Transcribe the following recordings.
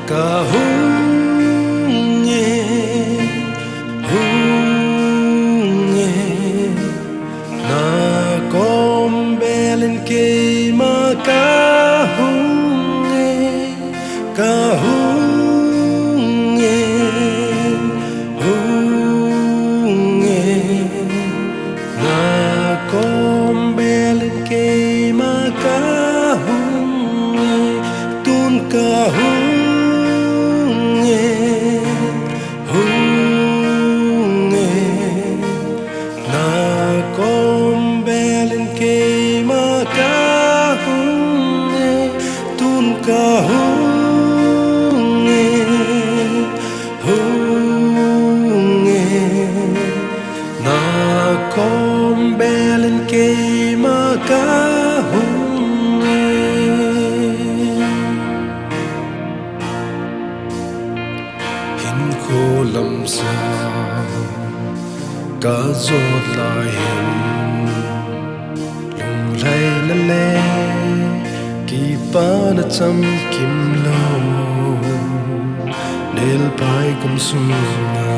kahung na kombelen ke makahung na kombelen ke makahung tun kahung na kombelen ke makahung tun kahung na kombelen ke makahung ko lam sa ka zot lai hin lung lai la le ki pa na cham kim lo nel pai kum sum na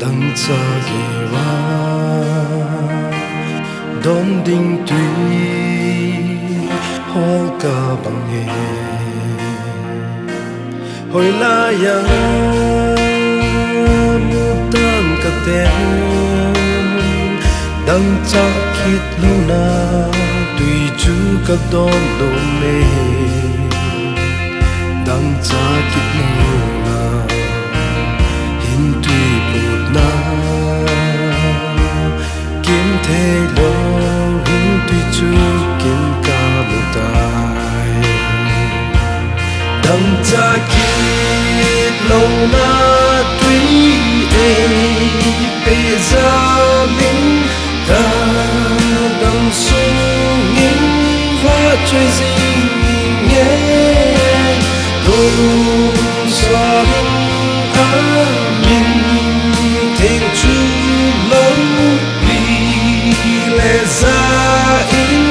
dang cha gi wa don ding tui hol ka bang ye hồi la ya mutam ka tem dang cha khit lu na tùy chu ka don do me dang cha khit lu na hin tùy put na kim the lo hin tùy chu kim ka mu tai dang cha khit lâu na tuy e pe za min ta dang sung in va chơi gì nghe đông sa min a min theng chu lâu vì lẽ ra in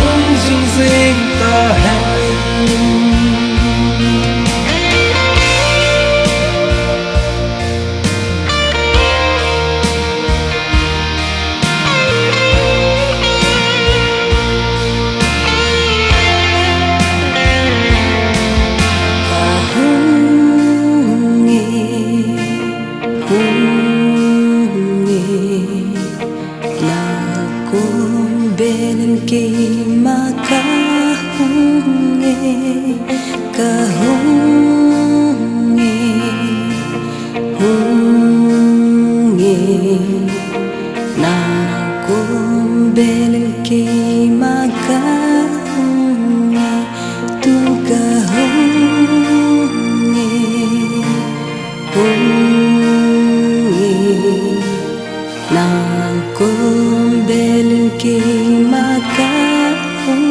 ung ding ding ta hay ke makahung kahung na kombelen ke makahung tu kahung na kombelen ke makahung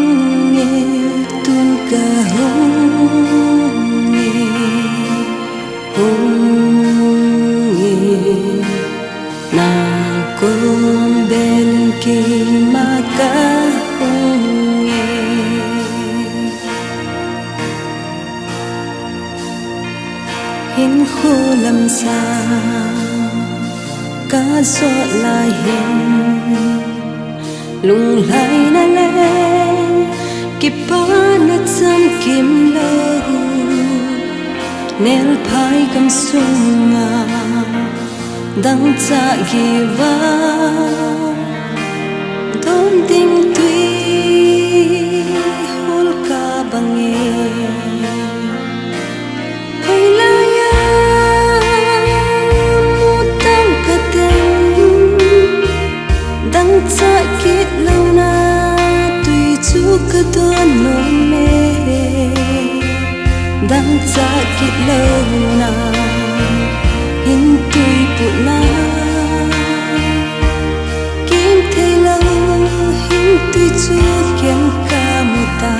tun kahung na kombelen ke makahung hin khulam sa ka so lai hin lung lai na le ki pa na cham kim lo nel phai kam sunga dang cha gi wa don ding tui hol ka bange hoi la ya mutam ka tem dang cha kit lo na tùy chu ka don no me dang cha kit lo na hin tùy pu na kim the lo hin tùy chu kem ka mu ta